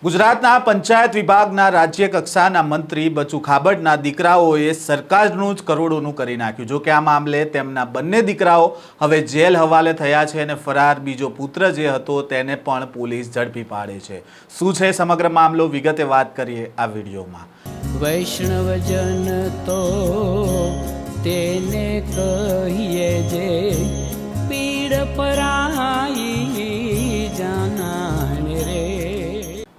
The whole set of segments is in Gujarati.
ગુજરાતના પંચાયત વિભાગના રાજ્ય કક્ષાના મંત્રી બચુ ખાબડના દીકરાઓએ સરકારનું જ કરોડોનું કરી નાખ્યું। જો કે આ મામલે તેમના બંને દીકરાઓ હવે જેલ હવાલે થયા છે અને ફરાર બીજો પુત્ર જે હતો તેને પણ પોલીસ ઝડપી પાડે છે। શું છે સમગ્ર મામલો, વિગતે વાત કરીએ આ વિડીયોમાં। વૈષ્ણવજન તો તેને કહીએ જે પીડ પરાઈ જાનાને રે।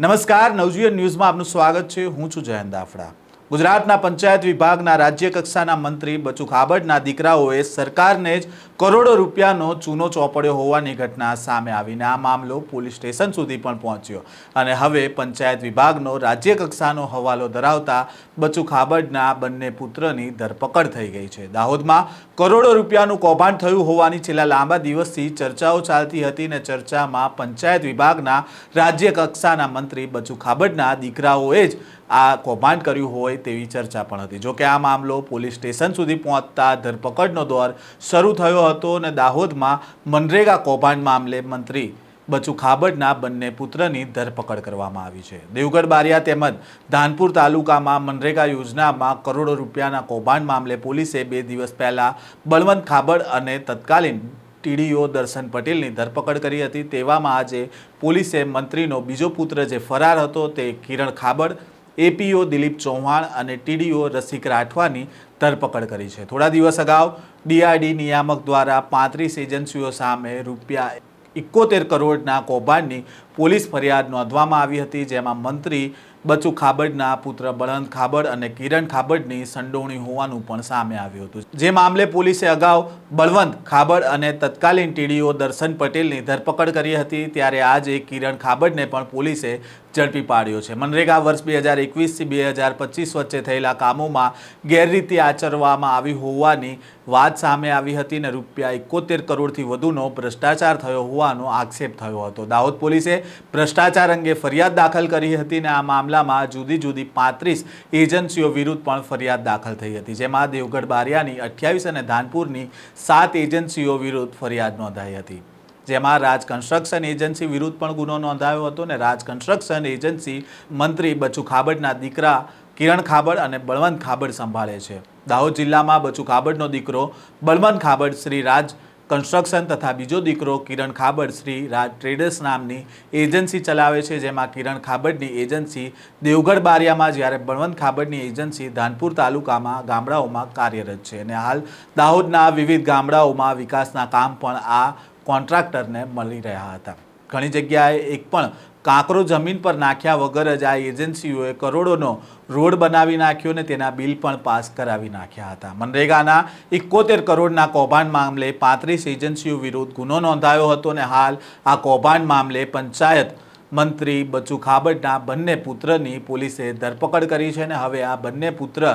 નમસ્કાર, નવજીવન ન્યૂઝમાં આપનું સ્વાગત છે। હું છું જયંત દાફડા। ગુજરાતના પંચાયત વિભાગના રાજ્ય કક્ષાના મંત્રી બચુ ખાબડના દીકરાઓએ સરકારને જ કરોડો રૂપિયાનો ચૂનો ચોપડ્યો હોવાની ઘટના સામે આવીને આ મામલો પોલીસ સ્ટેશન સુધી પણ પહોંચ્યો અને હવે પંચાયત વિભાગનો રાજ્ય કક્ષાનો હવાલો ધરાવતા બચુ ખાબડના બંને પુત્રની ધરપકડ થઈ ગઈ છે। દાહોદમાં કરોડો રૂપિયાનું કૌભાંડ થયું હોવાની છેલ્લા લાંબા દિવસથી ચર્ચાઓ ચાલતી હતી અને ચર્ચામાં પંચાયત વિભાગના રાજ્ય કક્ષાના મંત્રી બચુ ખાબડના દીકરાઓએ જ આ કૌભાંડ કર્યું હોય તેવી ચર્ચા પણ હતી। જો કે આ મામલો પોલીસ સ્ટેશન સુધી પહોંચતા ધરપકડનો દોર શરૂ થયો હતો અને દાહોદમાં મનરેગા કૌભાંડ મામલે મંત્રી બચુ ખાબડના બંને પુત્રની ધરપકડ કરવામાં આવી છે। દેવગઢ બારિયા તેમજ ધાનપુર તાલુકામાં મનરેગા યોજનામાં કરોડો રૂપિયાના કૌભાંડ મામલે પોલીસે 2 દિવસ પહેલા બળવંત ખાબડ અને તત્કાલીન ટીડીઓ દર્શન પટેલની ધરપકડ કરી હતી। તેવામાં આજે પોલીસે મંત્રીનો બીજો પુત્ર જે ફરાર હતો તે કિરણ ખાબડ, એપીઓ દિલીપ ચૌહાણ અને ટીડીઓ રસિક રાઠવાની ધરપકડ કરી છે। થોડા દિવસ અગાઉ ડીઆરડી નિયામક દ્વારા 35 એજન્સીઓ સામે ₹71 કરોડના કૌભાંડની પોલીસ ફરિયાદ નોંધવામાં આવી હતી, જેમાં મંત્રી બચુ ખાબડના પુત્ર બળવંત ખાબડ અને કિરણ ખાબડની સંડોવણી હોવાનું પણ સામે આવ્યું હતું। જે મામલે પોલીસે અગાઉ બળવંત ખાબડ અને તત્કાલીન ટીડીઓ દર્શન પટેલની ધરપકડ કરી હતી, ત્યારે આજે કિરણ ખાબડને પણ પોલીસે ઝડપી પાડ્યો છે। મનરેગા વર્ષ 2021 થી 2025 વચ્ચે થયેલા કામોમાં ગેરરીતિ આચરવામાં આવી હોવાની વાત સામે આવી હતી અને ₹71 કરોડથી વધુનો ભ્રષ્ટાચાર થયો હોવાનો આક્ષેપ થયો હતો। દાહોદ પોલીસે ભ્રષ્ટાચાર અંગે ફરિયાદ દાખલ કરી હતી અને આ મામલામાં જુદી જુદી 35 એજન્સીઓ વિરુદ્ધ પણ ફરિયાદ દાખલ થઈ હતી, જેમાં દેવગઢ બારિયાની 28 અને ધાનપુરની 7 એજન્સીઓ વિરુદ્ધ ફરિયાદ નોંધાઈ હતી, જેમાં રાજ કન્સ્ટ્રક્શન એજન્સી વિરુદ્ધ પણ ગુનો નોંધાયો હતો અને રાજ કન્સ્ટ્રક્શન એજન્સી મંત્રી બચુ ખાબડના દીકરા કિરણ ખાબડ અને બળવંત ખાબડ સંભાળે છે। દાહોદ જિલ્લામાં બચુ ખાબડનો દીકરો બળવંત ખાબડ શ્રી રાજ કન્સ્ટ્રક્શન તથા બીજો દીકરો કિરણ ખાબડ શ્રી રાજ ટ્રેડર્સ નામની એજન્સી ચલાવે છે, જેમાં કિરણ ખાબડની એજન્સી દેવગઢ બારિયામાં જ્યારે બળવંત ખાબડની એજન્સી ધાનપુર તાલુકામાં ગામડાઓમાં કાર્યરત છે અને હાલ દાહોદના વિવિધ ગામડાઓમાં વિકાસના કામ પણ આ કોન્ટ્રાક્ટરને મળી રહ્યા હતા। ઘણી જગ્યાએ એક પણ કાંકરો જમીન પર નાખ્યા વગર જ આ એજન્સીઓએ કરોડોનો રોડ બનાવી નાખ્યો અને તેના બિલ પણ પાસ કરાવી નાખ્યા હતા। મનરેગાના 71 કરોડના કૌભાંડ મામલે 35 એજન્સીઓ વિરુદ્ધ ગુનો નોંધાયો હતો અને હાલ આ કૌભાંડ મામલે પંચાયત મંત્રી બચુ ખાબડના બંને પુત્રની પોલીસે ધરપકડ કરી છે અને હવે આ બંને પુત્ર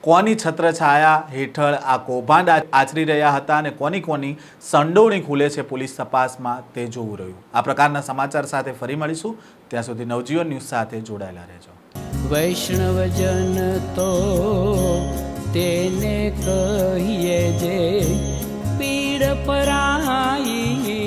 કોની છત્રછાયા હેઠળ આ કૌભાંડ આચરી રહ્યા હતા અને કોની સંડોવણી ખુલે છે પોલીસ તપાસમાં તે જોવું રહ્યું। આ પ્રકારના સમાચાર સાથે ફરી મળીશું, ત્યાં સુધી નવજીવન ન્યૂઝ સાથે જોડાયેલા રહેજો। વૈષ્ણવજન તો તેને કહીએ જે પીડ પરાઈ